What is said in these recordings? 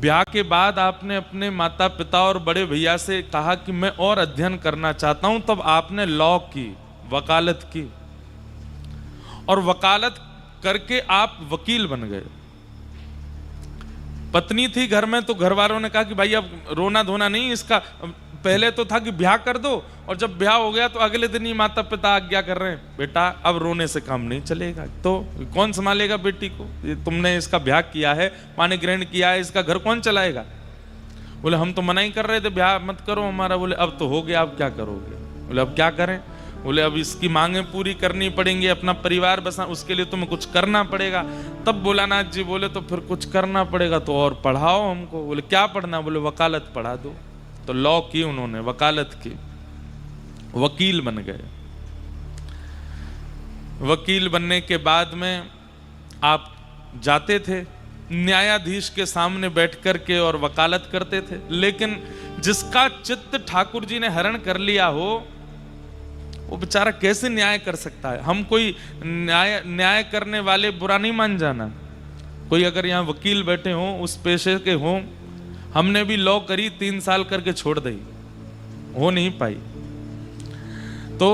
ब्याह के बाद आपने अपने माता पिता और बड़े भैया से कहा कि मैं और अध्ययन करना चाहता हूं, तब आपने लॉ की, वकालत की, और वकालत करके आप वकील बन गए। पत्नी थी घर में तो घर वालों ने कहा कि भाई अब रोना धोना नहीं, इसका पहले तो था कि ब्याह कर दो, और जब ब्याह हो गया तो अगले दिन ही माता पिता आज्ञा कर रहे हैं, बेटा अब रोने से काम नहीं चलेगा। तो कौन संभालेगा बेटी को? ये तुमने इसका ब्याह किया है, पानी ग्रहण किया है, इसका घर कौन चलाएगा? बोले हम तो मना ही कर रहे थे, ब्याह मत करो हमारा। बोले अब तो हो गया, अब क्या करोगे? बोले अब क्या करें? बोले अब इसकी मांगें पूरी करनी पड़ेंगी, अपना परिवार बसा, उसके लिए तुम्हें कुछ करना पड़ेगा। तब भोलानाथ जी बोले तो फिर कुछ करना पड़ेगा तो और पढ़ाओ हमको। बोले क्या पढ़ना? बोले वकालत पढ़ा दो। तो लॉ की उन्होंने, वकालत की, वकील बन गए। वकील बनने के बाद में आप जाते थे न्यायाधीश के सामने बैठ कर के और वकालत करते थे, लेकिन जिसका चित्त ठाकुर जी ने हरण कर लिया हो वो बेचारा कैसे न्याय कर सकता है? हम कोई न्याय करने वाले बुरा नहीं मान जाना। कोई अगर यहाँ वकील बैठे हों, उस पेशे के हों, हमने भी लॉ करी 3 साल करके छोड़ दी, हो नहीं पाई। तो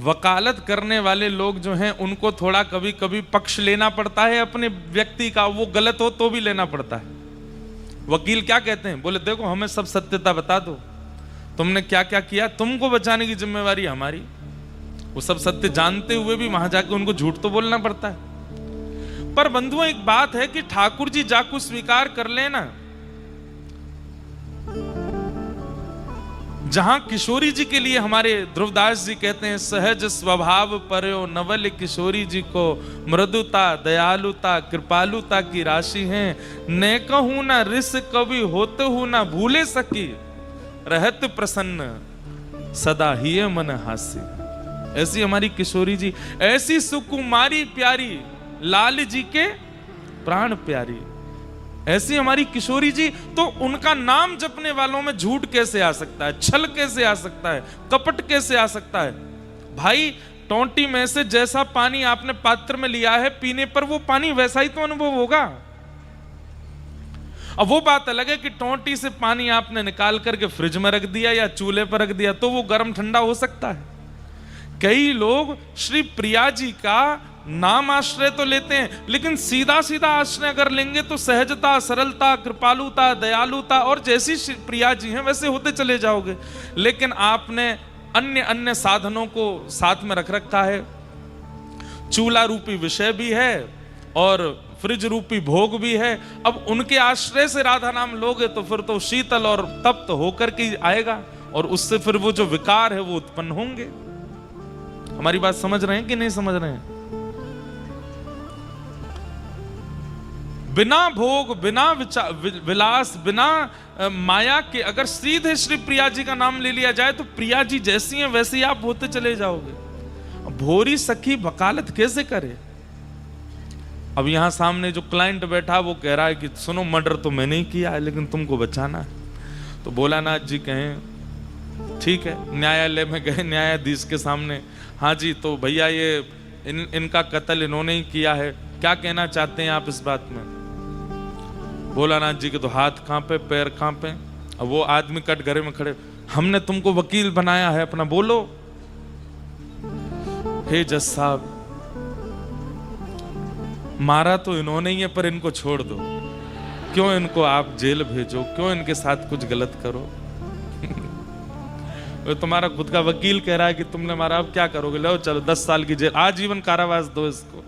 वकालत करने वाले लोग जो हैं उनको थोड़ा कभी कभी पक्ष लेना पड़ता है अपने व्यक्ति का, वो गलत हो तो भी लेना पड़ता है। वकील क्या कहते हैं? बोले देखो हमें सब सत्यता बता दो, तुमने क्या क्या किया, तुमको बचाने की जिम्मेवारी हमारी। वो सब सत्य जानते हुए भी वहां जाके उनको झूठ तो बोलना पड़ता है। पर बंधुओं एक बात है कि ठाकुर जी जाकू स्वीकार कर लेना, जहां किशोरी जी के लिए हमारे ध्रुवदास जी कहते हैं सहज स्वभाव पर्यो नवल किशोरी जी को मृदुता दयालुता कृपालुता की राशि है, ने कहूं ना रिस कवि होते हूं ना भूले सकी, रहत प्रसन्न सदा ही मन हास्य। ऐसी हमारी किशोरी जी, ऐसी सुकुमारी प्यारी, लाल जी के प्राण प्यारी, ऐसी हमारी किशोरी जी। तो उनका नाम जपने वालों में झूठ कैसे आ सकता है, छल कैसे आ सकता है, कपट कैसे आ सकता है? भाई टोंटी में से जैसा पानी आपने पात्र में लिया है, पीने पर वो पानी वैसा ही तो अनुभव होगा। अब वो बात अलग है कि टोंटी से पानी आपने निकाल करके फ्रिज में रख दिया या चूल्हे पर रख दिया तो वो गर्म ठंडा हो सकता है। कई लोग श्री प्रिया जी का नाम आश्रय तो लेते हैं, लेकिन सीधा सीधा आश्रय अगर लेंगे तो सहजता, सरलता, कृपालुता, दयालुता और जैसी प्रिया जी हैं वैसे होते चले जाओगे। लेकिन आपने अन्य अन्य साधनों को साथ में रख रखा है। चूल्हा रूपी विषय भी है और फ्रिज रूपी भोग भी है। अब उनके आश्रय से राधा नाम लोगे तो फिर तो शीतल और तप्त होकर के आएगा, और उससे फिर वो जो विकार है वो उत्पन्न होंगे। हमारी बात समझ रहे हैं कि नहीं समझ रहे हैं? बिना भोग, बिना विलास, बिना माया के अगर सीधे श्री प्रिया जी का नाम ले लिया जाए तो प्रिया जी जैसी हैं वैसे ही आप होते चले जाओगे। भोरी सखी वकालत कैसे करे? अब यहां सामने जो क्लाइंट बैठा वो कह रहा है कि सुनो मर्डर तो मैंने ही किया है लेकिन तुमको बचाना है। तो भोलानाथ जी कहें ठीक है, न्यायालय में गए न्यायाधीश के सामने, हाँ जी तो भैया ये इनका कत्ल इन्होंने ही किया है, क्या कहना चाहते हैं आप इस बात में? भोलानाथ जी के तो हाथ कांपे, पैर कांपे। अब वो आदमी कटघरे में खड़े, हमने तुमको वकील बनाया है अपना, बोलो। हे जज साहब, मारा तो इन्होंने ही है पर इनको छोड़ दो, क्यों इनको आप जेल भेजो, क्यों इनके साथ कुछ गलत करो? तुम्हारा खुद का वकील कह रहा है कि तुमने मारा, अब क्या करोगे? लो चलो 10 साल की जेल, आजीवन कारावास दो इसको।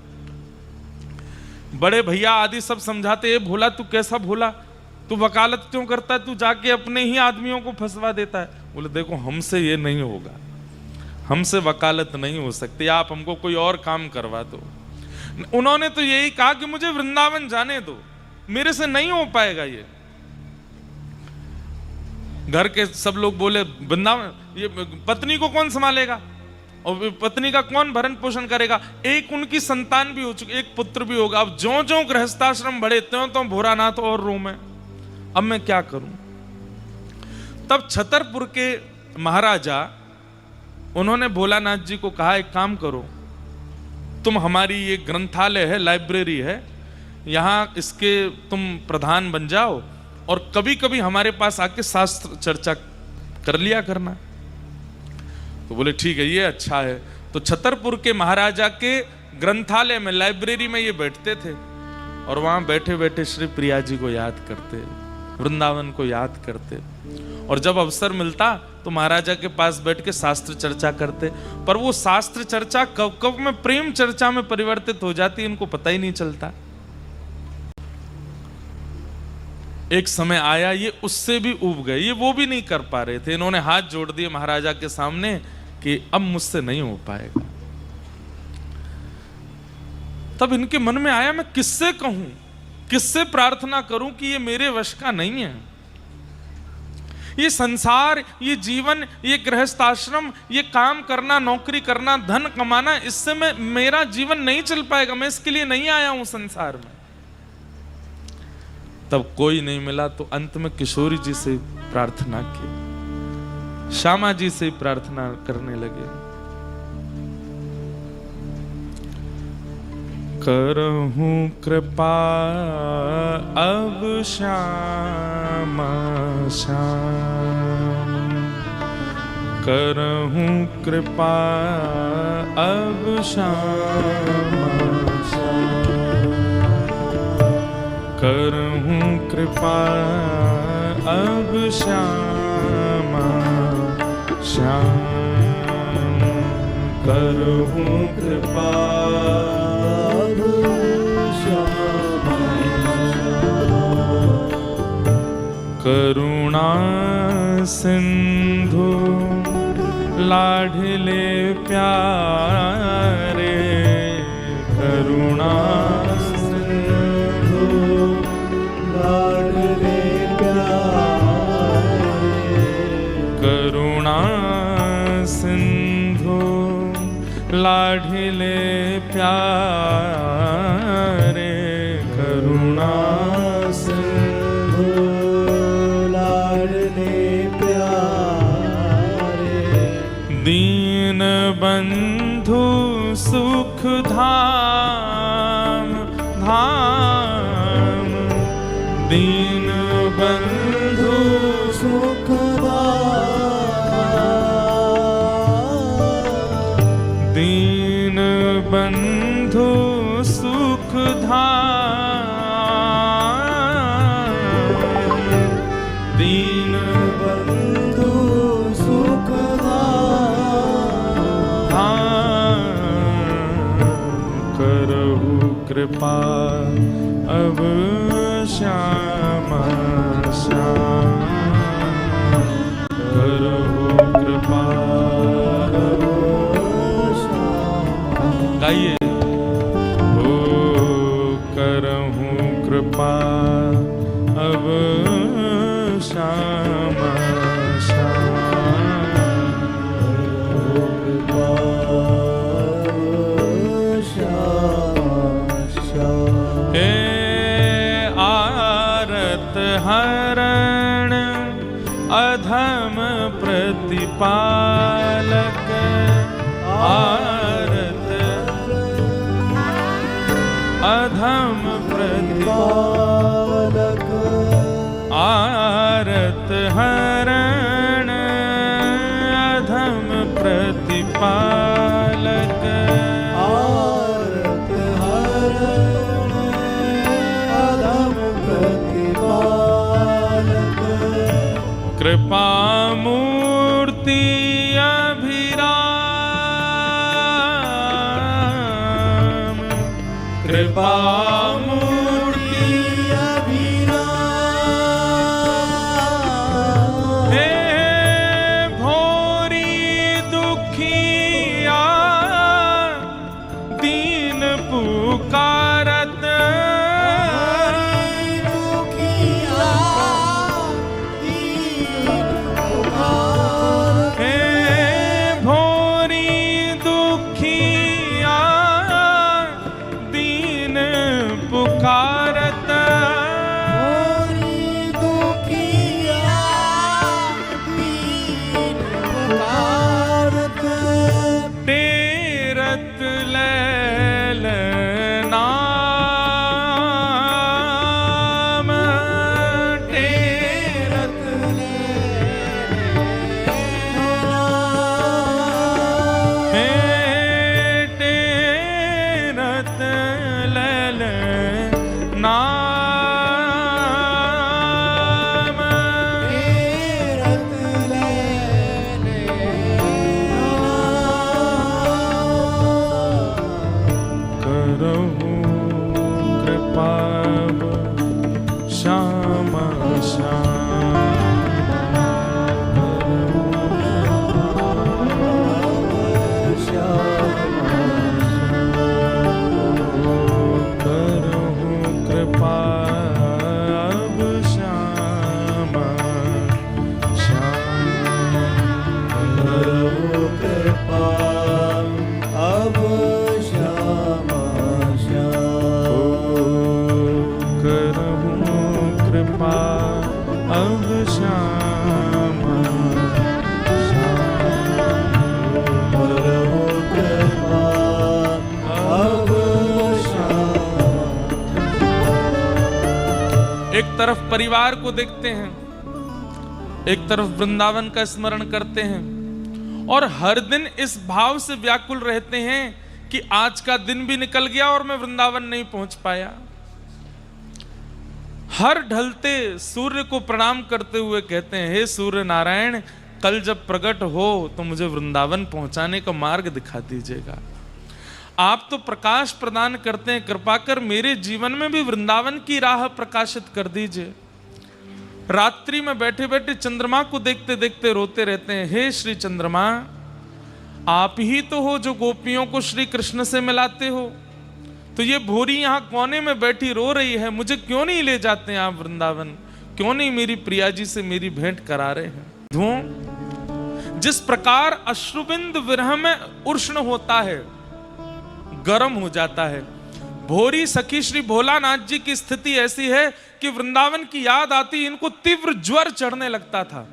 बड़े भैया आदि सब समझाते, ये भोला तू कैसा भोला, तू वकालत क्यों करता है, तू जाके अपने ही आदमियों को फंसवा देता है। बोले देखो हमसे ये नहीं होगा, हमसे वकालत नहीं हो सकती, आप हमको कोई और काम करवा दो। उन्होंने तो यही कहा कि मुझे वृंदावन जाने दो, मेरे से नहीं हो पाएगा ये। घर के सब लोग बोले वृंदावन, ये पत्नी को कौन संभालेगा और पत्नी का कौन भरण पोषण करेगा? एक उनकी संतान भी हो चुकी, एक पुत्र भी होगा। अब ज्यों ज्यों गृहस्थाश्रम बढ़े त्यों त्यों भोरानाथ और रो में, अब मैं क्या करूं? तब छतरपुर के महाराजा उन्होंने भोलानाथ जी को कहा एक काम करो, तुम हमारी ये ग्रंथालय है, लाइब्रेरी है, यहाँ इसके तुम प्रधान बन जाओ और कभी कभी हमारे पास आके शास्त्र चर्चा कर लिया करना। तो बोले ठीक है, ये अच्छा है। तो छतरपुर के महाराजा के ग्रंथालय में, लाइब्रेरी में ये बैठते थे और वहां बैठे बैठे श्री प्रिया जी को याद करते, वृंदावन को याद करते, और जब अवसर मिलता तो महाराजा के पास बैठ के शास्त्र चर्चा करते। पर वो शास्त्र चर्चा कब कब में प्रेम चर्चा में परिवर्तित हो जाती, इनको पता ही नहीं चलता। एक समय आया ये उससे भी ऊब गए, ये वो भी नहीं कर पा रहे थे। इन्होंने हाथ जोड़ दिए महाराजा के सामने कि अब मुझसे नहीं हो पाएगा। तब इनके मन में आया मैं किससे कहूं, किससे प्रार्थना करूं कि ये मेरे वश का नहीं है। ये संसार, ये जीवन, ये गृहस्थ आश्रम, ये काम करना, नौकरी करना, धन कमाना, इससे मेरा जीवन नहीं चल पाएगा, मैं इसके लिए नहीं आया हूं संसार में। तब कोई नहीं मिला तो अंत में किशोरी जी से प्रार्थना की, श्यामा जी से प्रार्थना करने लगे। करहूं कृपा अब श्यामा श्याम, करहूं कृपा अब श्यामा श्याम, करहूं कृपा अब श्यामा श्याम, करहूं कृपा अब श्यामा श्याम। करुणा सिंधु लाडले प्यारे, करुणा लाडले प्यारे, करुणा सिंधु लाडले प्यारे, दीन बंधु सुख धाम धाम, दीन बंधु सुख बंधु सुख धाम, दीन बंधु सुख धाम, करहु कृपा अब श्यामा श्याम, करहु कृपा। गाइए, ओ करहूं कृपा अब श्यामा श्याम, हे आरत हरण अधम प्रतिपालक, अधम प्रतिपालक, आरत हरण अधम प्रतिपालक, आरत हरण अधम प्रतिपालक, कृपा मूर्ति अभिराम, कृपा मूर्ति अभिराम, हे भोरी दुखिया दीन पुकारत, दुखिया दीन पुकारत, हे श्याम एक तरफ परिवार को देखते हैं, एक तरफ वृंदावन का स्मरण करते हैं और हर दिन इस भाव से व्याकुल रहते हैं कि आज का दिन भी निकल गया और मैं वृंदावन नहीं पहुंच पाया। हर ढलते सूर्य को प्रणाम करते हुए कहते हैं, हे सूर्य नारायण, कल जब प्रकट हो तो मुझे वृंदावन पहुंचाने का मार्ग दिखा दीजिएगा। आप तो प्रकाश प्रदान करते हैं, कृपा कर मेरे जीवन में भी वृंदावन की राह प्रकाशित कर दीजिए। रात्रि में बैठे बैठे चंद्रमा को देखते देखते रोते रहते हैं, हे श्री चंद्रमा, आप ही तो हो जो गोपियों को श्री कृष्ण से मिलाते हो, तो ये भोरी यहाँ कोने में बैठी रो रही है, मुझे क्यों नहीं ले जाते हैं आप वृंदावन? क्यों नहीं मेरी प्रिया जी से मेरी भेंट करा रहे हैं? धुओं जिस प्रकार अश्रुबिंद विरह में उष्ण होता है, गर्म हो जाता है, भोरी सखी श्री भोलानाथ जी की स्थिति ऐसी है कि वृंदावन की याद आती इनको तीव्र ज्वर चढ़ने लगता था।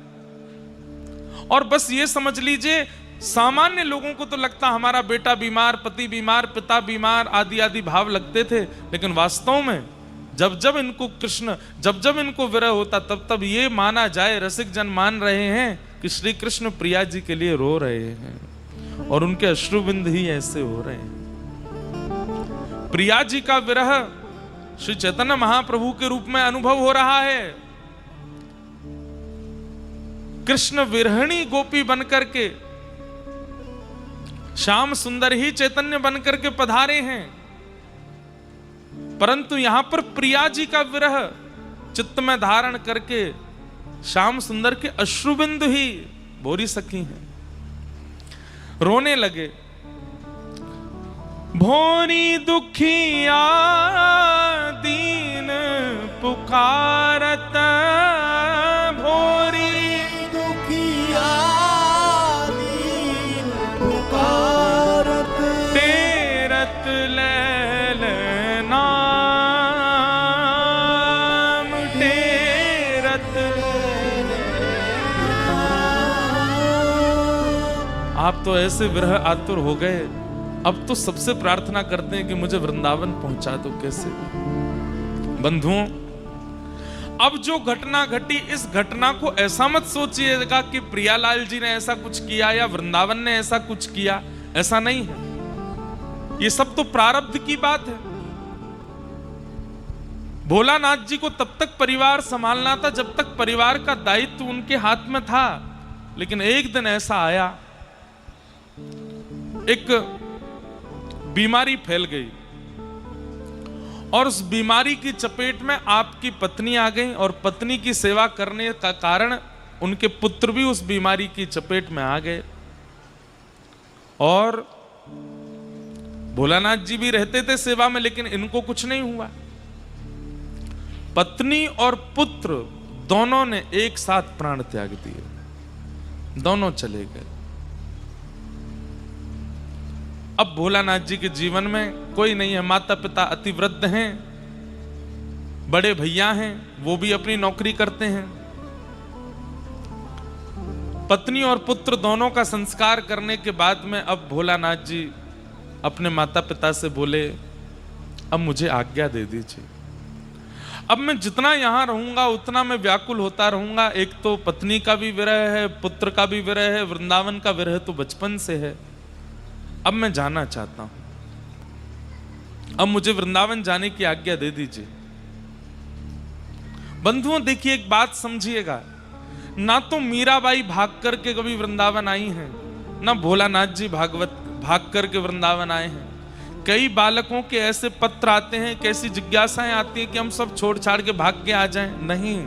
और बस ये समझ लीजिए, सामान्य लोगों को तो लगता हमारा बेटा बीमार, पति बीमार, पिता बीमार आदि आदि भाव लगते थे, लेकिन वास्तव में जब जब इनको कृष्ण, जब जब इनको विरह होता, तब तब ये माना जाए, रसिक जन मान रहे हैं कि श्री कृष्ण प्रिया जी के लिए रो रहे हैं और उनके अश्रुबिंद ही ऐसे हो रहे हैं। प्रिया जी का विरह श्री चैतन्य महाप्रभु के रूप में अनुभव हो रहा है। कृष्ण विरहिणी गोपी बनकर के, श्याम सुंदर ही चैतन्य बनकर के पधारे हैं, परंतु यहां पर प्रिया जी का विरह चित्त में धारण करके श्याम सुंदर के अश्रुबिंदु ही भोरी सखी हैं, रोने लगे। भोरी दुखिया दीन पुकारत, भोरी दुखिया दीन पुकारत, तेरत लैल नाम, तेरत। आप तो ऐसे विरह आतुर हो गए, अब तो सबसे प्रार्थना करते हैं कि मुझे वृंदावन पहुंचा दो। कैसे बंधुओं, अब जो घटना घटी, इस घटना को ऐसा मत सोचिएगा कि प्रियालाल जी ने ऐसा कुछ किया या वृंदावन ने ऐसा कुछ किया, ऐसा नहीं है। ये सब तो प्रारब्ध की बात है। भोलानाथ जी को तब तक परिवार संभालना था जब तक परिवार का दायित्व उनके हाथ में था, लेकिन एक दिन ऐसा आया, एक बीमारी फैल गई और उस बीमारी की चपेट में आपकी पत्नी आ गई और पत्नी की सेवा करने का कारण उनके पुत्र भी उस बीमारी की चपेट में आ गए और भोलानाथ जी भी रहते थे सेवा में, लेकिन इनको कुछ नहीं हुआ। पत्नी और पुत्र दोनों ने एक साथ प्राण त्याग दिए, दोनों चले गए। अब भोलानाथ जी के जीवन में कोई नहीं है, माता पिता अति वृद्ध हैं, बड़े भैया हैं, वो भी अपनी नौकरी करते हैं। पत्नी और पुत्र दोनों का संस्कार करने के बाद में अब भोलानाथ जी अपने माता पिता से बोले, अब मुझे आज्ञा दे दीजिए, अब मैं जितना यहां रहूंगा उतना मैं व्याकुल होता रहूंगा। एक तो पत्नी का भी विरह है, पुत्र का भी विरह है, वृंदावन का विरह तो बचपन से है। अब मैं जाना चाहता हूं, अब मुझे वृंदावन जाने की आज्ञा दे दीजिए। बंधुओं देखिए, एक बात समझिएगा, ना तो मीराबाई भाग करके कभी वृंदावन आई हैं, ना भोलानाथ जी भाग करके वृंदावन आए हैं। कई बालकों के ऐसे पत्र आते हैं, कैसी जिज्ञासाएं आती हैं कि हम सब छोड़ छाड़ के भाग के आ जाएं। नहीं,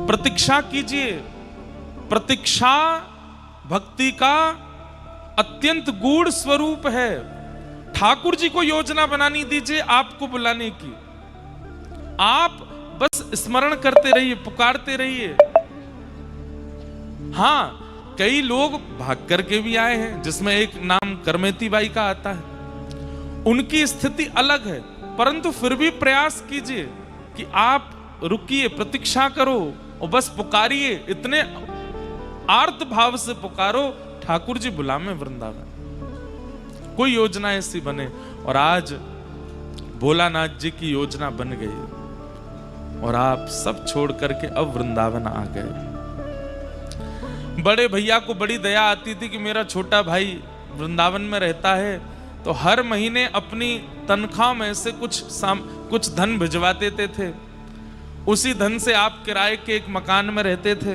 प्रतीक्षा कीजिए। प्रतीक्षा भक्ति का अत्यंत गूढ़ स्वरूप है। ठाकुर जी को योजना बनानी दीजिए आपको बुलाने की। आप बस स्मरण करते रहिए, पुकारते रहिए। हां, कई लोग भाग करके भी आए हैं, जिसमें एक नाम करमेती बाई का आता है। उनकी स्थिति अलग है, परंतु फिर भी प्रयास कीजिए कि आप रुकिए, प्रतीक्षा करो और बस पुकारिए। इतने आर्त भाव से पुकारो, ठाकुर जी बुलावे वृंदावन। कोई योजना ऐसी बने। और आज भोलानाथ जी की योजना बन गई और आप सब छोड़ करके अब वृंदावन आ गए। बड़े भैया को बड़ी दया आती थी कि मेरा छोटा भाई वृंदावन में रहता है, तो हर महीने अपनी तनख्वाह में से कुछ धन भिजवा देते थे। उसी धन से आप किराए के एक मकान में रहते थे।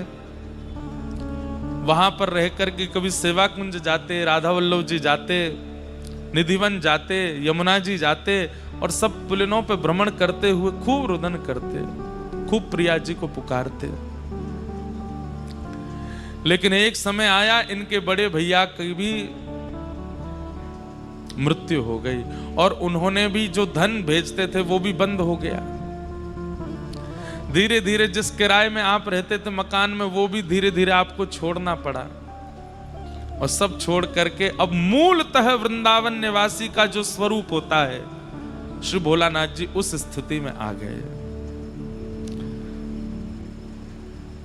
वहां पर रह करके कभी सेवा कुंज जाते, राधा वल्लभ जी जाते, निधिवन जाते, यमुना जी जाते और सब पुलिनों पे भ्रमण करते हुए खूब रुदन करते, खूब प्रिया जी को पुकारते। लेकिन एक समय आया, इनके बड़े भैया की भी मृत्यु हो गई और उन्होंने भी जो धन भेजते थे वो भी बंद हो गया। धीरे धीरे जिस किराए में आप रहते थे मकान में, वो भी धीरे धीरे आपको छोड़ना पड़ा और सब छोड़ करके अब मूलतः वृंदावन निवासी का जो स्वरूप होता है, श्री भोलानाथ जी उस स्थिति में आ गए।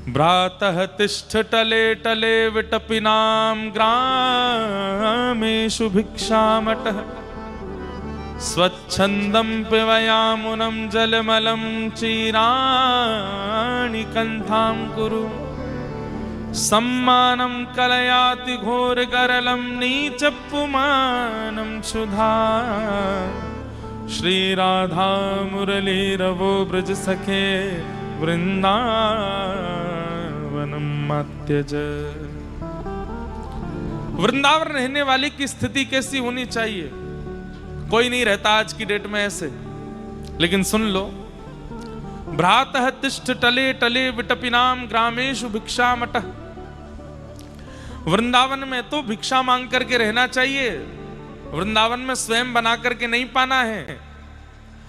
भ्रातः तिष्ठ टले टले विटपिनाम ग्रामेषु भिक्षामटः स्वच्छंदं पिबयामुनं जलमलं चीराणि कंठां कुरु सम्मानं कलयाति घोरगरलं नीचपुमानं क्षुधा श्रीराधा मुरलीरवो ब्रज सखे वृंदावनम मत्यज। वृंदावन रहने वाले की स्थिति कैसी होनी चाहिए? कोई नहीं रहता आज की डेट में ऐसे, लेकिन सुन लो, भ्रातः तिष्ठ टले टले विटपिनाम ग्रामेषु भिक्षामटः। वृंदावन में तो भिक्षा मांग करके रहना चाहिए, वृंदावन में स्वयं बना करके नहीं पाना है।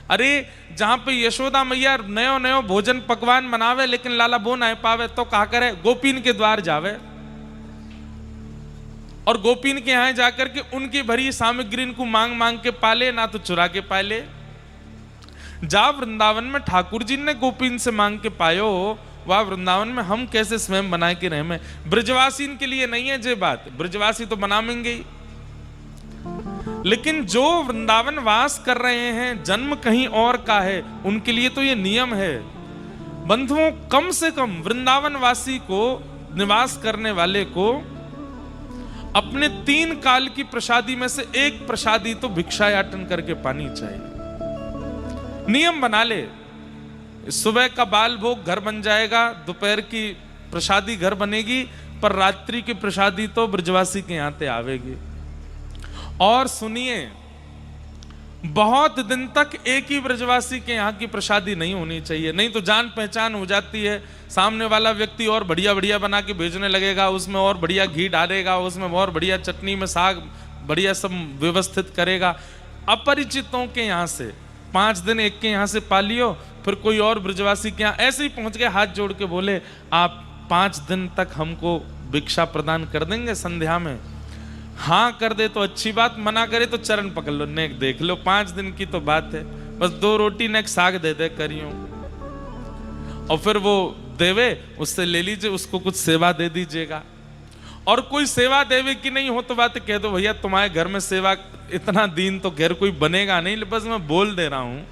अरे जहां पे यशोदा मैया नयो नयो भोजन पकवान बनावे लेकिन लाला बो ना पावे तो कहा करे, गोपीन के द्वार जावे और गोपीन के यहां जाकर के उनकी भरी सामग्री को मांग मांग के पाले, ना तो चुरा के पाले। जा वृंदावन में ठाकुर जी ने गोपीन से मांग के पायो, वह वृंदावन में हम कैसे स्वयं बना के रहे में। ब्रजवासी के लिए नहीं है ये बात, ब्रजवासी तो बनावेंगे ही, लेकिन जो वृंदावन वास कर रहे हैं, जन्म कहीं और का है, उनके लिए तो ये नियम है। बंधुओं, कम से कम वृंदावन वासी को, निवास करने वाले को अपने 3 काल की प्रसादी में से एक प्रसादी तो भिक्षायाटन करके पानी चाहिए। नियम बना ले, सुबह का बाल भोग घर बन जाएगा, दोपहर की प्रसादी घर बनेगी, पर रात्रि की प्रसादी तो ब्रजवासी के यहां पे आवेगी। और सुनिए, बहुत दिन तक एक ही ब्रजवासी के यहाँ की प्रसादी नहीं होनी चाहिए, नहीं तो जान पहचान हो जाती है। सामने वाला व्यक्ति और बढ़िया बढ़िया बना के भेजने लगेगा, उसमें और बढ़िया घी डालेगा, उसमें और बढ़िया चटनी में साग बढ़िया सब व्यवस्थित करेगा। अपरिचितों के यहाँ से 5 दिन एक के यहाँ से पा लियो, फिर कोई और ब्रजवासी के यहाँ ऐसे ही पहुंच गए, हाथ जोड़ के बोले आप 5 दिन तक हमको भिक्षा प्रदान कर देंगे संध्या में। हाँ कर दे तो अच्छी बात, मना करे तो चरण पकड़ लो, नेक देख लो, 5 दिन की तो बात है, बस 2 रोटी नेक साग दे दे करियो। और फिर वो देवे, उससे ले लीजिए, उसको कुछ सेवा दे दीजिएगा। और कोई सेवा देवे की नहीं हो तो बात कह दो, भैया तुम्हारे घर में सेवा इतना दिन तो घर कोई बनेगा नहीं, बस मैं बोल दे रहा हूं।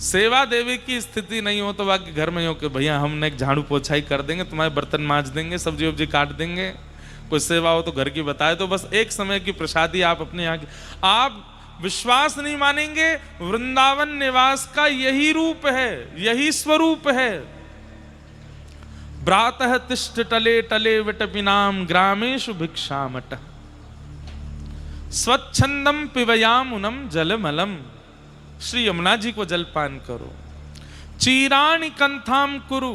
सेवा देवे की स्थिति नहीं हो तो बाकी घर में हो कि भैया हम नेक झाड़ू पोछाई कर देंगे, तुम्हारे बर्तन मांज देंगे, सब्जी वब्जी काट देंगे, कोई सेवा हो तो घर की बताए तो बस एक समय की प्रसादी आप अपने यहाँ की। आप विश्वास नहीं मानेंगे, वृंदावन निवास का यही रूप है, यही स्वरूप है। भ्रातः तिष्ठ टले टले विटपिनाम ग्रामेषु भिक्षामटः स्वच्छंदम पिबयामुनम जलमलम, श्री यमुना जी को जलपान करो। चीराणि कंथाम कुरु,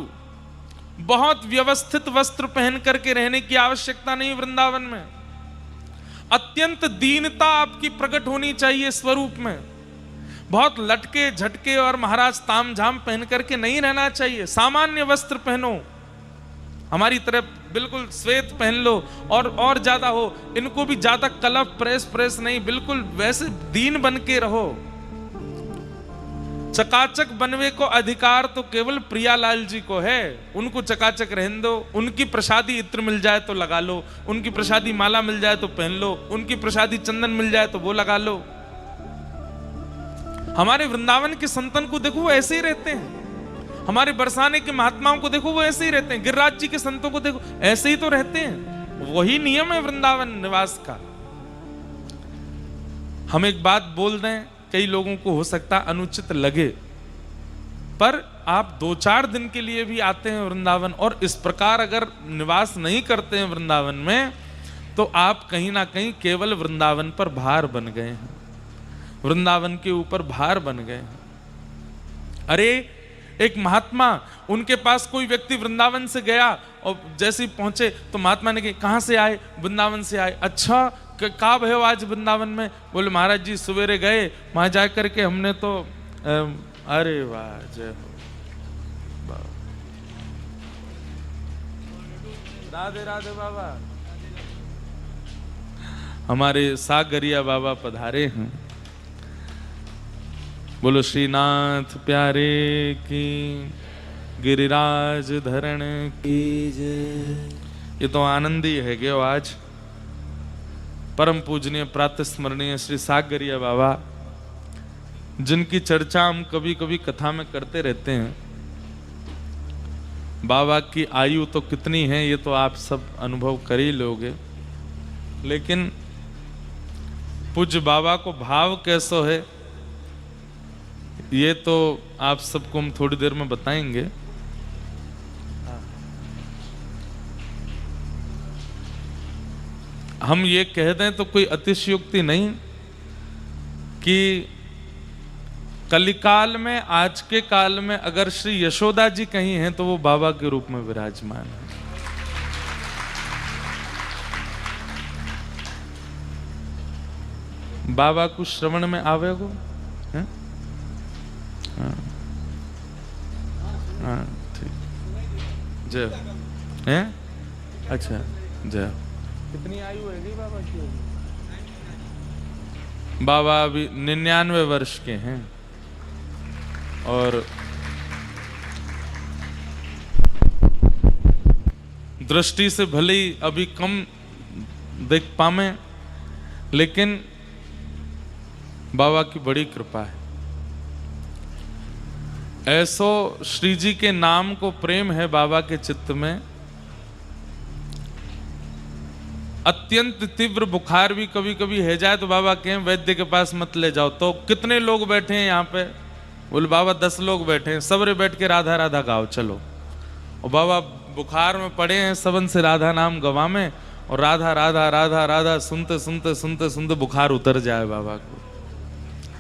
बहुत व्यवस्थित वस्त्र पहन करके रहने की आवश्यकता नहीं वृंदावन में। अत्यंत दीनता आपकी प्रकट होनी चाहिए स्वरूप में। बहुत लटके झटके और महाराज तामझाम पहन करके नहीं रहना चाहिए। सामान्य वस्त्र पहनो, हमारी तरफ बिल्कुल श्वेत पहन लो और ज्यादा हो, इनको भी ज्यादा कलफ प्रेस नहीं, बिल्कुल वैसे दीन बन के रहो। चकाचक बनवे को अधिकार तो केवल प्रियालाल जी को है, उनको चकाचक रहने दो। उनकी प्रसादी इत्र मिल जाए तो लगा लो, उनकी प्रसादी माला मिल जाए तो पहन लो, उनकी प्रसादी चंदन मिल जाए तो वो लगा लो। हमारे वृंदावन के संतन को देखो, वो ऐसे ही रहते हैं। हमारे बरसाने के महात्माओं को देखो, वो ऐसे ही रहते हैं। गिरिराज जी के संतों को देखो, ऐसे ही तो रहते हैं। वही नियम है वृंदावन निवास का। हम एक बात बोल दें, कई लोगों को हो सकता अनुचित लगे, पर आप 2-4 दिन के लिए भी आते हैं वृंदावन और इस प्रकार अगर निवास नहीं करते हैं वृंदावन में, तो आप कहीं ना कहीं केवल वृंदावन पर भार बन गए हैं, वृंदावन के ऊपर भार बन गए हैं। अरे एक महात्मा, उनके पास कोई व्यक्ति वृंदावन से गया और जैसे ही पहुंचे तो महात्मा ने कहा, कहां से आए? वृंदावन से आए। अच्छा, का भयो आज वृंदावन में? बोले महाराज जी सवेरे गए, वहां जा करके हमने तो अरे वाह, जय हो, राधे राधे बाबा। हमारे सागरिया बाबा पधारे हैं। बोलो श्रीनाथ प्यारे की, गिरिराज धरण की जय। ये तो आनंद ही है गयो आज। परम पूजनीय प्रातः स्मरणीय श्री सागरिया बाबा, जिनकी चर्चा हम कभी कभी कथा में करते रहते हैं। बाबा की आयु तो कितनी है ये तो आप सब अनुभव कर ही लोगे, लेकिन पूज्य बाबा को भाव कैसो है ये तो आप सबको हम थोड़ी देर में बताएंगे। हम ये कह दें तो कोई अतिशयोक्ति नहीं कि कलिकाल में, आज के काल में अगर श्री यशोदा जी कहीं हैं तो वो बाबा के रूप में विराजमान है। बाबा को श्रवण में आवेगो हैं? हाँ ठीक, जय हैं? अच्छा जय। कितनी आयु है बाबा की? बाबा अभी 99 वर्ष के हैं और दृष्टि से भले ही अभी कम देख पावे, लेकिन बाबा की बड़ी कृपा है। ऐसो श्री जी के नाम को प्रेम है बाबा के चित्त में। अत्यंत तीव्र बुखार भी कभी कभी है जाए तो बाबा कहें वैद्य के पास मत ले जाओ। तो कितने लोग बैठे हैं यहाँ पे? बोले बाबा 10 लोग बैठे हैं, सबरे बैठ के राधा राधा गाओ चलो। और बाबा बुखार में पड़े हैं, सबन से राधा नाम गवा में, और राधा राधा राधा राधा सुनते सुनते सुनते सुनते बुखार उतर जाए बाबा को।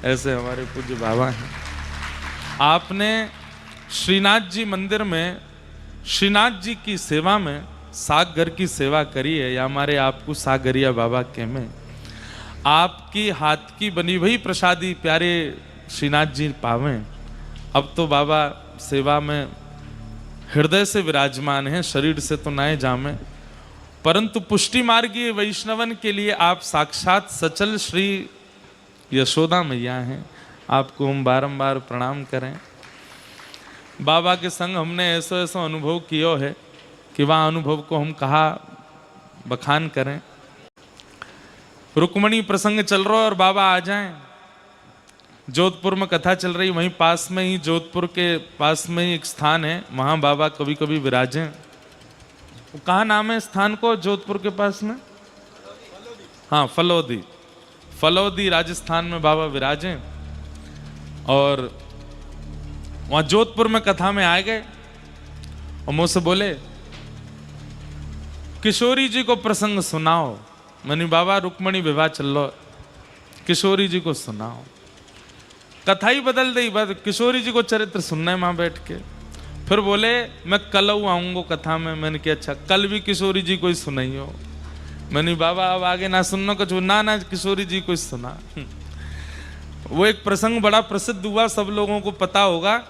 ऐसे हमारे पूज्य बाबा हैं। आपने श्रीनाथ जी मंदिर में श्रीनाथ जी की सेवा में सागर की सेवा करी है, या हमारे आपको सागरिया बाबा के में आपकी हाथ की बनी हुई प्रसादी प्यारे श्रीनाथ जी पावें। अब तो बाबा सेवा में हृदय से विराजमान है, शरीर से तो नए जामे, परंतु पुष्टि मार्गीय वैष्णवन के लिए आप साक्षात सचल श्री यशोदा मैया हैं। आपको हम बारंबार प्रणाम करें। बाबा के संग हमने ऐसा ऐसा अनुभव किया है कि वह अनुभव को हम कहा बखान करें। रुक्मणी प्रसंग चल रहा है और बाबा आ जाएं। जोधपुर में कथा चल रही, वहीं पास में ही जोधपुर के पास में ही एक स्थान है, वहां बाबा कभी कभी विराजें। वो कहाँ नाम है स्थान को जोधपुर के पास में? हाँ, फलोदी। फलोदी राजस्थान में बाबा विराजें। और वहां जोधपुर में कथा में आ गए और मुझसे बोले किशोरी जी को प्रसंग सुनाओ। मैंने बाबा रुक्मणी विवाह चल लो, किशोरी जी को सुनाओ। कथा ही बदल दी, बस किशोरी जी को चरित्र सुनना है वहां बैठ के। फिर बोले मैं कल आऊंगा कथा में। मैंने कहा अच्छा, कल भी किशोरी जी को ही सुनाई हो। मैंने बाबा अब आगे ना सुनना कुछ, ना किशोरी जी को ही सुना। वो एक प्रसंग बड़ा प्रसिद्ध हुआ, सब लोगों को पता होगा।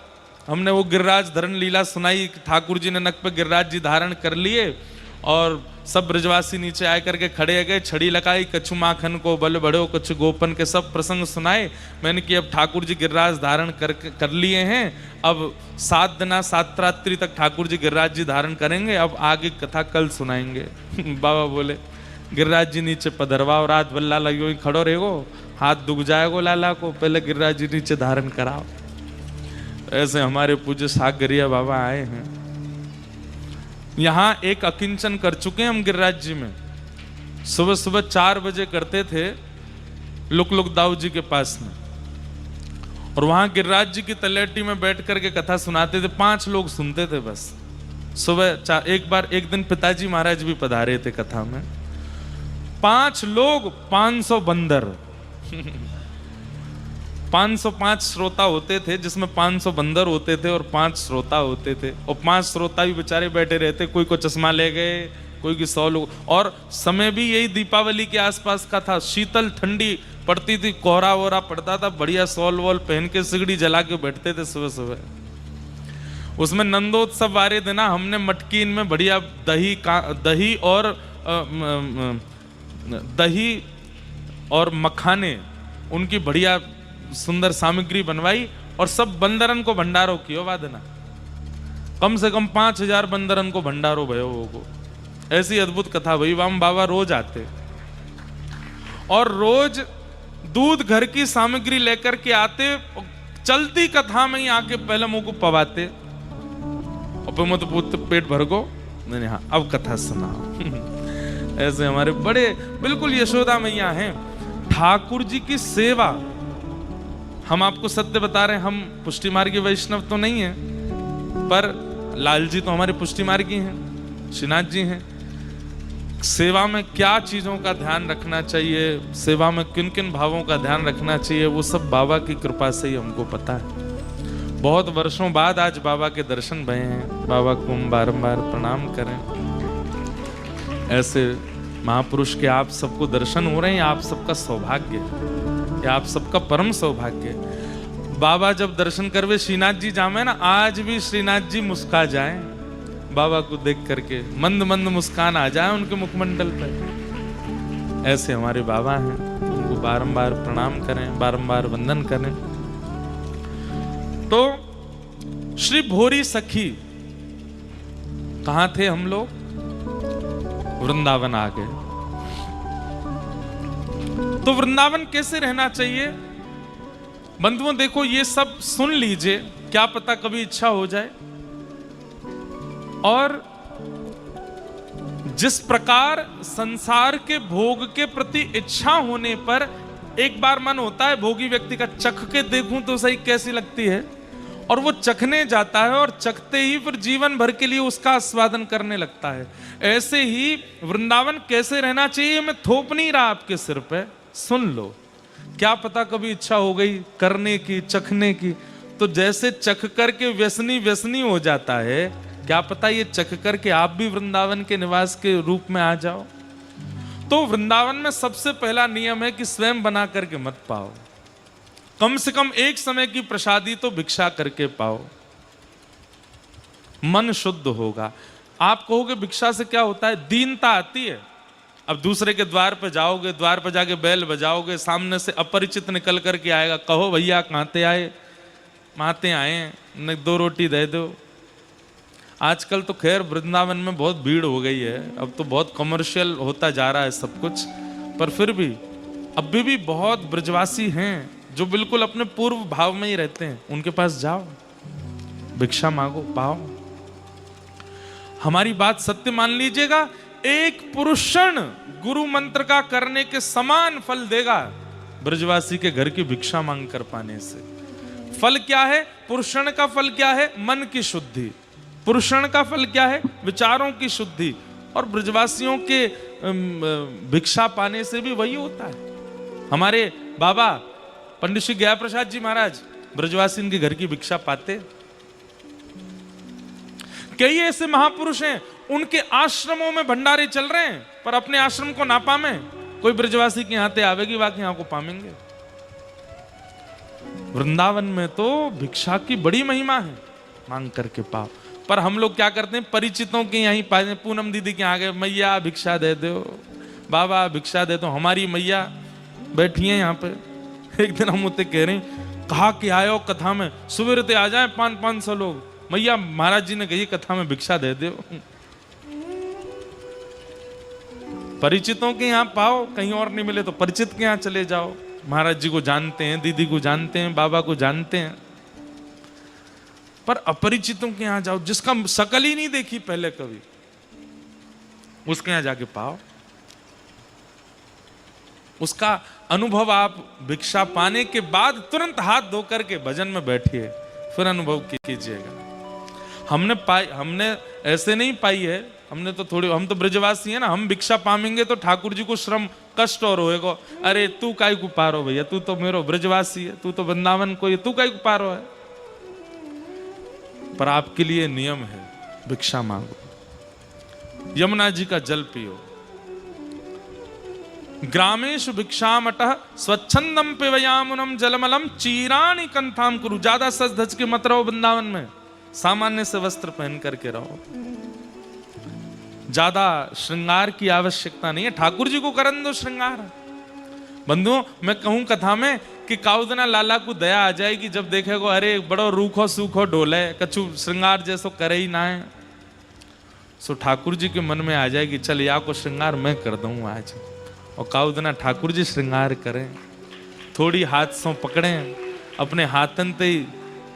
हमने वो गिरिराज धरण लीला सुनाई, ठाकुर जी ने नक पे गिरिराज जी धारण कर लिए और सब ब्रजवासी नीचे आए करके खड़े गए, छड़ी लगाई, कछु माखन को बल बढ़ो कछु गोपन के, सब प्रसंग सुनाए। मैंने कि अब ठाकुर जी गिरिराज धारण कर लिए हैं, अब 7 दिन 7 रात्रि तक ठाकुर जी गिरिराज जी धारण करेंगे, अब आगे कथा कल सुनाएंगे। बाबा बोले गिरिराज जी नीचे पधरवा और रात बल्ला लगे खड़ो रहेगो, हाथ दुख जाएगो लाला को, पहले गिरिराज जी नीचे धारण कराओ। ऐसे हमारे पूज्य सागरिया बाबा आए हैं। यहाँ एक अकिंचन कर चुके हैं हम गिरिराज जी में। सुबह सुबह 4 बजे करते थे लुक दाऊ जी के पास में, और वहां गिरिराज जी की तलेटी में बैठ करके कथा सुनाते थे। 5 लोग सुनते थे बस सुबह। एक दिन पिताजी महाराज भी पधारे थे कथा में। 5 लोग 500 बंदर। 505 श्रोता होते थे, जिसमें 500 बंदर होते थे और 5 श्रोता होते थे। और 5 श्रोता भी बेचारे बैठे रहते, कोई को चश्मा ले गए, कोई की 100 लोग। और समय भी यही दीपावली के आसपास का था, शीतल ठंडी पड़ती थी, कोहरा वोहरा पड़ता था, बढ़िया सॉल वॉल पहन के सिगड़ी जला के बैठते थे सुबह सुबह। उसमें नंदोत्सव वाले दिन हमने मटकीन में बढ़िया दही और मखाने, उनकी बढ़िया सुंदर सामग्री बनवाई और सब बंदरन को भंडारो कियो वादना। कम से कम 5000 बंदरन को भंडारो भयो होगो। ऐसी अद्भुत कथा भई। वाम बाबा रोज आते और रोज दूध घर की सामग्री लेकर के आते, चलती कथा में ही आके पहले मुंह को पवाते और फिर मुझे पूछते पेट भर गो। मैंने हाँ अब कथा सुना। ऐसे हमारे बड़े बिल्कुल यशोदा मैया हैं। ठाकुर जी की सेवा, हम आपको सत्य बता रहे हैं, हम पुष्टि मार्गी वैष्णव तो नहीं है, पर लाल जी तो हमारे पुष्टि मार्गी हैं, श्रीनाथ जी हैं। सेवा में क्या चीजों का ध्यान रखना चाहिए, सेवा में किन किन भावों का ध्यान रखना चाहिए, वो सब बाबा की कृपा से ही हमको पता है। बहुत वर्षों बाद आज बाबा के दर्शन भये हैं। बाबा को हम बारंबार प्रणाम करें। ऐसे महापुरुष के आप सबको दर्शन हो रहे हैं, आप सबका सौभाग्य है, आप सबका परम सौभाग्य है। बाबा जब दर्शन करवे श्रीनाथ जी जामे ना, आज भी श्रीनाथ जी मुस्का जाए बाबा को देख करके, मंद मंद मुस्कान आ जाए उनके मुखमंडल पर। ऐसे हमारे बाबा हैं, उनको बारंबार प्रणाम करें, बारंबार वंदन करें। तो श्री भोरी सखी, कहां थे हम लोग? वृंदावन आ गए। तो वृंदावन कैसे रहना चाहिए? बंधुओं देखो, ये सब सुन लीजिए, क्या पता कभी इच्छा हो जाए। और जिस प्रकार संसार के भोग के प्रति इच्छा होने पर एक बार मन होता है भोगी व्यक्ति का, चख के देखूं तो सही कैसी लगती है, और वो चखने जाता है और चखते ही फिर जीवन भर के लिए उसका आस्वादन करने लगता है। ऐसे ही वृंदावन कैसे रहना चाहिए मैं थोप नहीं रहा आपके सिर पे, सुन लो। क्या पता कभी इच्छा हो गई करने की, चखने की, तो जैसे चख करके व्यसनी व्यसनी हो जाता है, क्या पता ये चख करके आप भी वृंदावन के निवास के रूप में आ जाओ। तो वृंदावन में सबसे पहला नियम है कि स्वयं बना करके मत पाओ, कम से कम एक समय की प्रसादी तो भिक्षा करके पाओ, मन शुद्ध होगा। आप कहोगे भिक्षा से क्या होता है? दीनता आती है। अब दूसरे के द्वार पर जाओगे, द्वार पर जाके बैल बजाओगे, सामने से अपरिचित निकल करके आएगा, कहो भैया कहाँ ते आए? माते आए, न 2 रोटी दे दो। आजकल तो खैर वृंदावन में बहुत भीड़ हो गई है, अब तो बहुत कमर्शियल होता जा रहा है सब कुछ, पर फिर भी अभी भी बहुत ब्रजवासी हैं जो बिल्कुल अपने पूर्व भाव में ही रहते हैं। उनके पास जाओ, भिक्षा मांगो, पाओ। हमारी बात सत्य मान लीजिएगा, एक पुरुषण गुरु मंत्र का करने के समान फल देगा ब्रजवासी के घर की भिक्षा मांग कर पाने से। फल क्या है? पुरुषण का फल क्या है? मन की शुद्धि। पुरुषण का फल क्या है? विचारों की शुद्धि। और ब्रजवासियों के भिक्षा पाने से भी वही होता है। हमारे बाबा पंडित श्री गया प्रसाद जी महाराज ब्रजवासी इनके घर की भिक्षा पाते। कई ऐसे महापुरुष हैं उनके आश्रमों में भंडारे चल रहे हैं पर अपने आश्रम को ना पामे। कोई ब्रजवासी के यहाँ आवेगी वाकई यहाँ को पामेंगे। वृंदावन में तो भिक्षा की बड़ी महिमा है, मांग करके पाओ। पर हम लोग क्या करते हैं, परिचितों के यहीं पाए। पूनम दीदी के यहाँ गए, मैया भिक्षा दे दो, बाबा भिक्षा दे दो। हमारी मैया बैठी है यहाँ पे। एक दिन हम उतने कह रहे हैं, कहा कि आयो कथा में सुबह आ जाए 500 लोग। मैया महाराज जी ने कही कथा में भिक्षा दे दो। परिचितों के यहाँ पाओ, कहीं और नहीं मिले तो परिचित के यहाँ चले जाओ। महाराज जी को जानते हैं, दीदी को जानते हैं, बाबा को जानते हैं। पर अपरिचितों के यहाँ जाओ, जिसका शकल ही नहीं देखी पहले कभी, उसके यहाँ जाके पाओ। उसका अनुभव आप भिक्षा पाने के बाद तुरंत हाथ धो करके भजन में बैठिए, फिर अनुभव कीजिएगा। हमने ऐसे नहीं पाई है। हमने तो थोड़ी, हम तो ब्रजवासी है ना, हम भिक्षा पामेंगे तो ठाकुर जी को श्रम कष्ट और होएगा। अरे तू काई को पारो भैया, तू तो मेरो ब्रजवासी है, तू तो वृंदावन को है, तू काई को पारो है। पर आपके लिए नियम है, भिक्षा मांगो, यमुना जी का जल पियो। ग्रामेषु भिक्षामटः स्वच्छंदम पिबयामुनम जलमलम चीराणि कंथाम कुरु। ज्यादा सज धज के मत रहो वृंदावन में, सामान्य से वस्त्र पहन करके रहो। ज्यादा श्रृंगार की आवश्यकता नहीं है। ठाकुर जी को करन दो श्रृंगार। बंधुओं, मैं कहूं कथा में कि काउदना लाला को दया आ जाएगी जब देखेगो अरे बड़ो रूखो सूखो डोले, कछु श्रृंगार जैसो करे ही ना है। सो ठाकुर जी के मन में आ जाएगी, चल या को श्रृंगार मैं कर दूं आज। और काउदना ठाकुर जी श्रृंगार करें, थोड़ी हाथ सो पकड़ें, अपने हाथन ते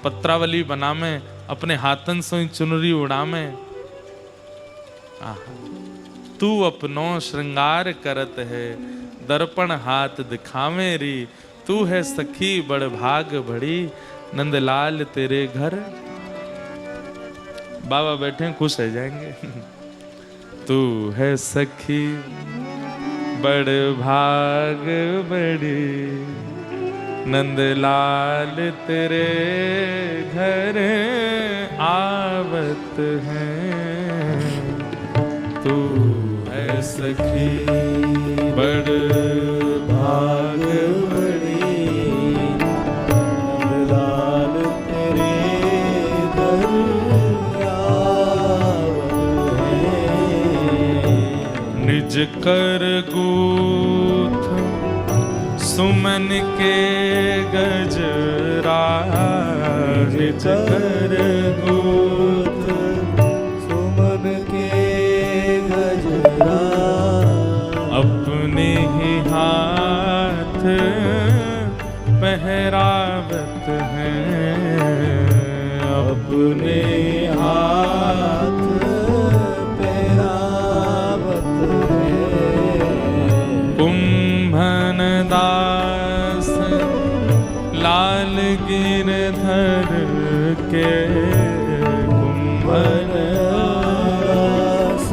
पत्रावली बनावे, अपने हाथन सो ही चुनरी उड़ावे। तू अपनो श्रृंगार करत है, दर्पण हाथ दिखावे री। तू है सखी बड़ भाग भड़ी, नंदलाल तेरे घर। बाबा बैठे खुश रह जाएंगे। तू है सखी बड़ भाग बड़ी, नंदलाल तेरे घर आवत हैं। तू है सखी बड़ भाग बड़ी, लाल तेरे घर आवत है। निज कर गूथ सुमन के गजरा, निज कर गूथ सुमन के गजरा, अपने ही हाथ पहरावत हैं। अपने हाथ पहरावत है। कुंभन दास लाल गिरधर के, कुंभन दास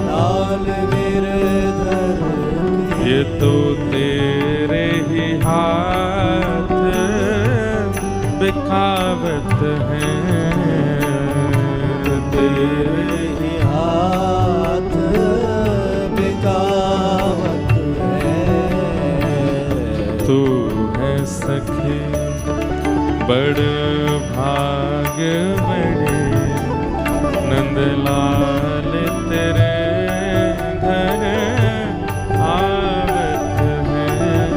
लाल गिरधर के, ये तो तेरे ही हाथ बिखावत हैं। तेरे ही हाथ बिकावत है। तू है सखी बड़ भाग बड़े, नंदलाल तेरे घर आवत हैं।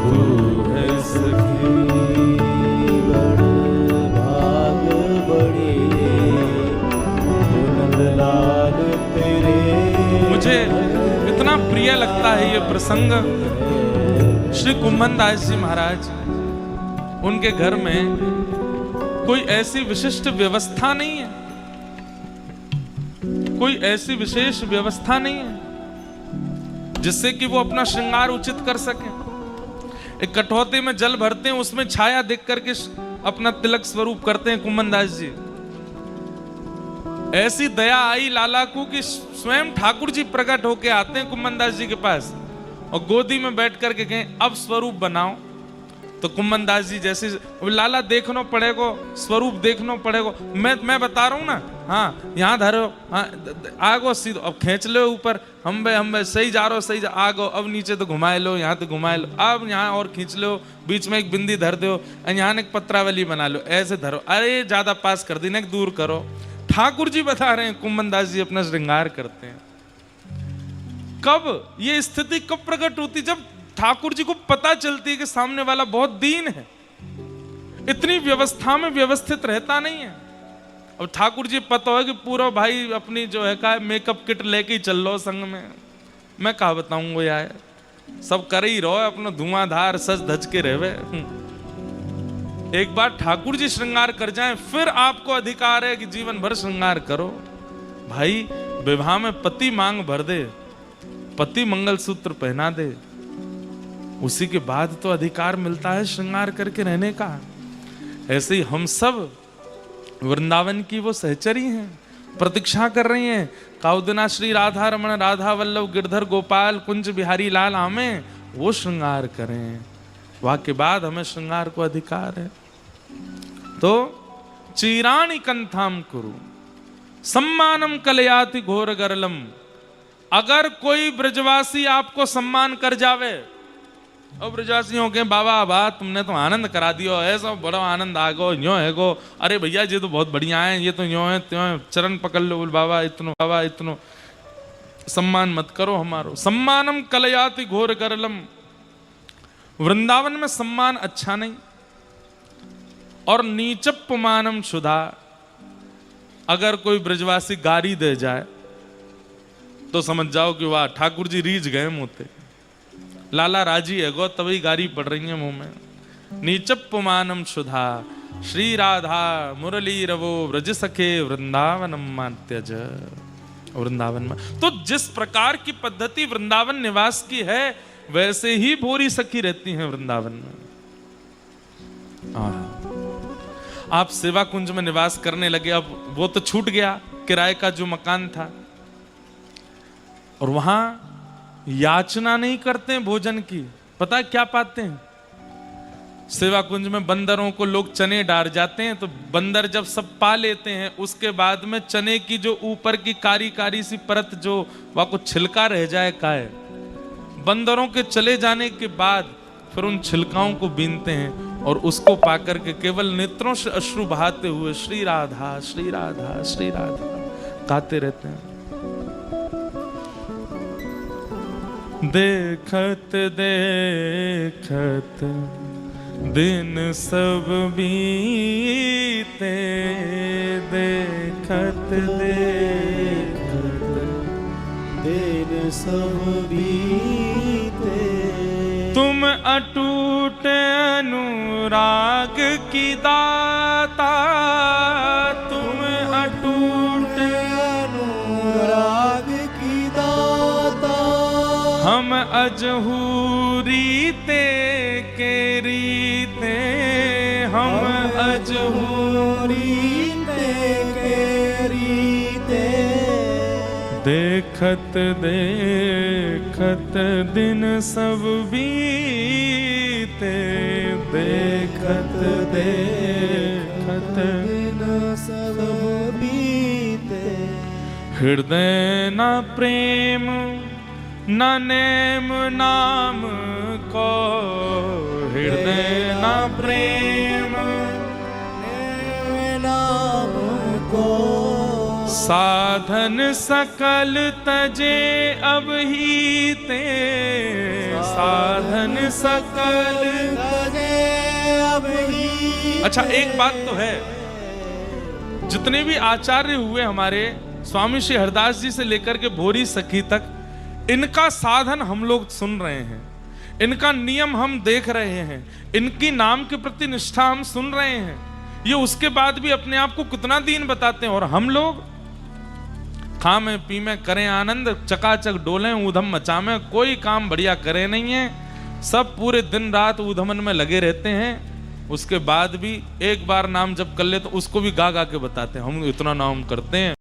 तू है सखी बड़ भाग बड़ी, नंदलाल तेरे। मुझे इतना प्रिय लगता है ये प्रसंग। श्री कुंभन दास जी महाराज, उनके घर में कोई ऐसी विशिष्ट व्यवस्था नहीं है, कोई ऐसी विशेष व्यवस्था नहीं है जिससे कि वो अपना श्रृंगार उचित कर सके। एक कटौती में जल भरते हैं, उसमें छाया देख करके अपना तिलक स्वरूप करते हैं कुंभन दास जी। ऐसी दया आई लाला को कि स्वयं ठाकुर जी प्रकट होके आते हैं कुंभन दास जी के पास और गोदी में बैठ करके कहें अब स्वरूप बनाओ, तो कुम्मन दास जी जैसे लाला देखना पड़ेगा, स्वरूप देखना पड़ेगा। मैं बता रहा हूं ना, हाँ यहाँ धरो, हाँ आगो सीधो, अब खींच लो ऊपर, हम बे सही जा रहे हो, सही जा, आगो, अब नीचे तो घुमाए लो, यहाँ तो घुमाए लो, अब यहाँ और खींच लो, बीच में एक बिंदी धर दो, यहाँ एक पत्रावली बना लो, ऐसे धरो, अरे ज्यादा पास कर दी ना, दूर करो। ठाकुर जी बता रहे हैं, कुम्मन दास जी अपना श्रृंगार करते हैं। कब ये स्थिति कब प्रकट होती? जब ठाकुर जी को पता चलती है कि सामने वाला बहुत दीन है, इतनी व्यवस्था में व्यवस्थित रहता नहीं है। अब ठाकुर जी पता है कि पूरा भाई अपनी जो है का मेकअप किट लेके ही चल लो संग में, मैं कहा बताऊंगा यार, सब कर ही रहो अपना धुआंधार सज धज के रहे। एक बार ठाकुर जी श्रृंगार कर जाएं, फिर आपको अधिकार है कि जीवन भर श्रृंगार करो। भाई विवाह में पति मांग भर दे, पति मंगलसूत्र पहना दे, उसी के बाद तो अधिकार मिलता है श्रृंगार करके रहने का। ऐसे ही हम सब वृंदावन की वो सहचरी हैं, प्रतीक्षा कर रही हैं, काउदिना श्री राधा रमण राधा वल्लभ गिरधर गोपाल कुंज बिहारी लाल आमे, वो श्रृंगार करें, वहां के बाद हमें श्रृंगार को अधिकार है। तो चीराणि कंथाम कुरु सम्मानम कलयाति घोर गरलम, अगर कोई ब्रजवासी आपको सम्मान कर जावे, और ब्रजवासियों के बाबा बात तुमने तो आनंद करा दियो, ऐसा बड़ा आनंद आ गो, यो है गो, अरे भैया ये तो बहुत बढ़िया है, ये तो यो है त्यों है, चरण पकड़ लो बाबा इतनो सम्मान मत करो हमारो। सम्मानम कलयाति घोर गरलम, वृंदावन में सम्मान अच्छा नहीं। और नीचप्पमानम क्षुधा, अगर कोई ब्रजवासी गारी दे जाए तो समझ जाओ कि वाह ठाकुर जी रीझ गए मुँह, लाला राजी है गो, तभी गारी पड़ रही है मुंह में। नीचप्पमानम क्षुधा श्री राधा मुरली रवो व्रज सखे वृंदावनम मात्यज, वृंदावन में तो जिस प्रकार की पद्धति वृंदावन निवास की है, वैसे ही भोरी सखी रहती हैं वृंदावन में। आप सेवा कुंज में निवास करने लगे, अब वो तो छूट गया किराए का जो मकान था, और वहां याचना नहीं करते हैं भोजन की। पता है क्या पाते हैं? सेवा कुंज में बंदरों को लोग चने डाल जाते हैं, तो बंदर जब सब पा लेते हैं, उसके बाद में चने की जो ऊपर की कारी कारी सी परत जो वहां कुछ छिलका रह जाए का है, बंदरों के चले जाने के बाद फिर उन छिलकाओं को बीनते हैं और उसको पाकर के केवल नेत्रों से अश्रु बहाते हुए श्री राधा श्री राधा श्री राधा गाते रहते हैं। देखत देखत दिन सब बीते, देखत देखत दिन सब बीते, तुम अटूट अनुराग की दाता, तुम अटूट अनुराग की दाता, हम अजहूरी ते के रीते, हम अजहूरी ते के रीते, देखत देखत दिन सब बीते, देखत देखत दिन सब बीते, हृदय न प्रेम न नेम नाम को, हृदय न प्रेम नाम को, साधन सकल तजे अब ही ते, साधन सकल तजे अब ही। अच्छा एक बात तो है, जितने भी आचार्य हुए हमारे स्वामी श्री हरदास जी से लेकर के भोरी सखी तक, इनका साधन हम लोग सुन रहे हैं, इनका नियम हम देख रहे हैं, इनकी नाम के प्रति निष्ठा हम सुन रहे हैं। ये उसके बाद भी अपने आप को कितना दीन बताते हैं, और हम लोग खामें पीमें करें आनंद, चकाचक डोलें ऊधम मचामें, कोई काम बढ़िया करे नहीं है, सब पूरे दिन रात ऊधमन में लगे रहते हैं। उसके बाद भी एक बार नाम जब कर ले तो उसको भी गा गा के बताते हैं हम इतना नाम करते हैं।